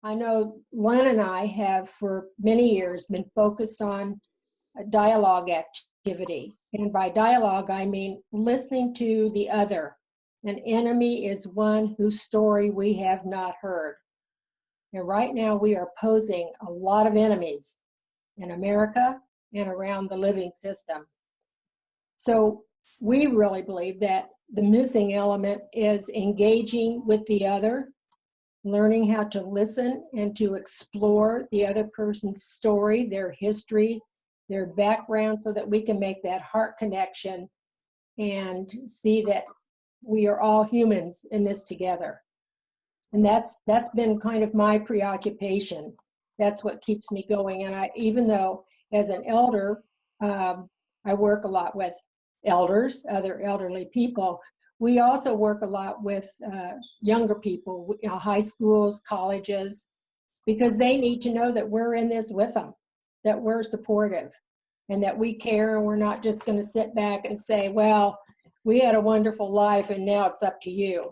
I know Len and I have for many years been focused on a dialogue activity. And by dialogue, I mean listening to the other. An enemy is one whose story we have not heard. And right now, we are posing a lot of enemies in America and around the living system. So we really believe that the missing element is engaging with the other, learning how to listen and to explore the other person's story, their history, their background, so that we can make that heart connection and see that we are all humans in this together. And that's been kind of my preoccupation. That's what keeps me going. And even though as an elder, I work a lot with elders, other elderly people, we also work a lot with younger people, high schools, colleges, because they need to know that we're in this with them, that we're supportive, and that we care, and we're not just going to sit back and say, well, we had a wonderful life and now it's up to you.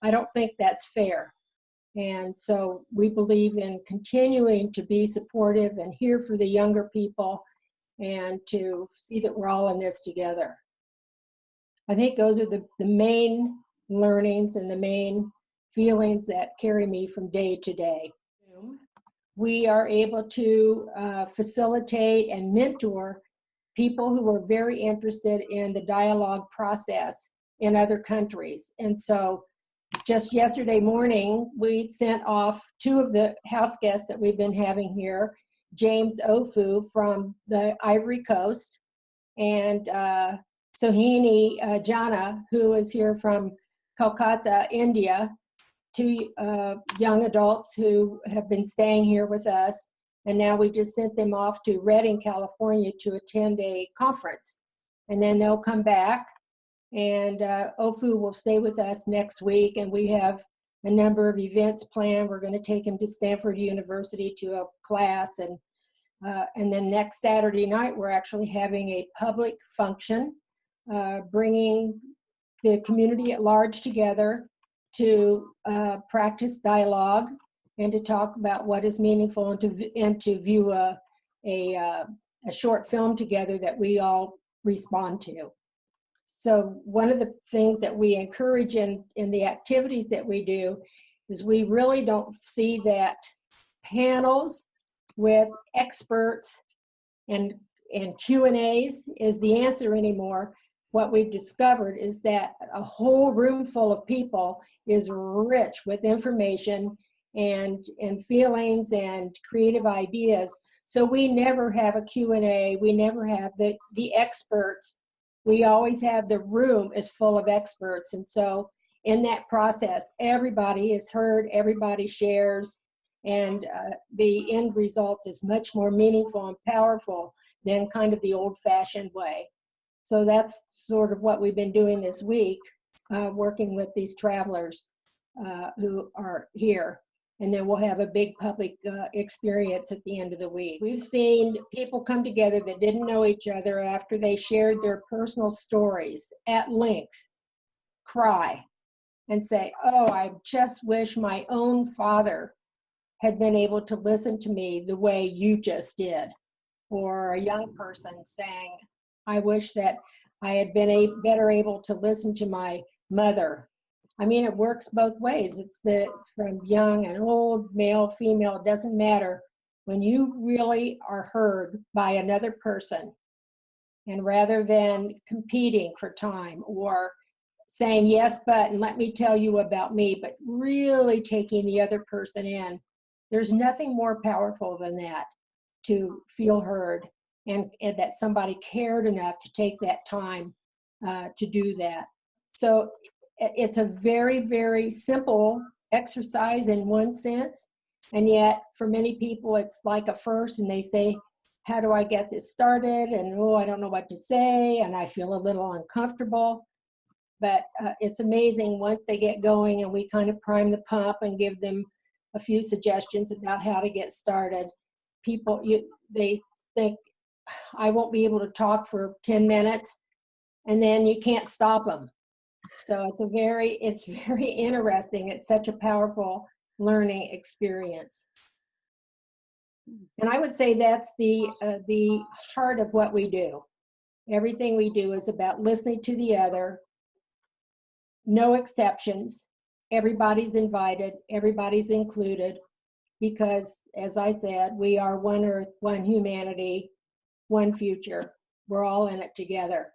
I don't think that's fair. And so we believe in continuing to be supportive and here for the younger people and to see that we're all in this together. I think those are the main learnings and the main feelings that carry me from day to day. We are able to facilitate and mentor people who are very interested in the dialogue process in other countries. And so just yesterday morning, we sent off two of the house guests that we've been having here, James Ofu from the Ivory Coast, and Sohini Jana, who is here from Kolkata, India, two young adults who have been staying here with us. And now we just sent them off to Redding, California to attend a conference. And then they'll come back. And Ofu will stay with us next week, and we have a number of events planned. We're going to take him to Stanford University to a class, and then next Saturday night we're actually having a public function, bringing the community at large together to practice dialogue and to talk about what is meaningful, and to view a short film together that we all respond to. So one of the things that we encourage in the activities that we do is we really don't see that panels with experts and Q&As is the answer anymore. What we've discovered is that a whole room full of people is rich with information and feelings and creative ideas. So we never have a Q&A. We never have the experts. We always have the room is full of experts. And so in that process, everybody is heard, everybody shares, and the end result is much more meaningful and powerful than kind of the old-fashioned way. So that's sort of what we've been doing this week, working with these travelers who are here. And then we'll have a big public experience at the end of the week. We've seen people come together that didn't know each other after they shared their personal stories at length, cry, and say, oh, I just wish my own father had been able to listen to me the way you just did. Or a young person saying, I wish that I had been better able to listen to my mother. I mean, it works both ways. It's from young and old, male, female, it doesn't matter. When you really are heard by another person, and rather than competing for time or saying yes, but, and let me tell you about me, but really taking the other person in, there's nothing more powerful than that, to feel heard and that somebody cared enough to take that time to do that. So it's a very, very simple exercise in one sense, and yet for many people it's like a first, and they say, how do I get this started? And oh, I don't know what to say, and I feel a little uncomfortable. But it's amazing once they get going and we kind of prime the pump and give them a few suggestions about how to get started. People, they think, I won't be able to talk for 10 minutes, and then you can't stop them. So it's very interesting. It's such a powerful learning experience. And I would say that's the heart of what we do. Everything we do is about listening to the other, no exceptions. Everybody's invited, everybody's included, because as I said, we are one earth, one humanity, one future. We're all in it together.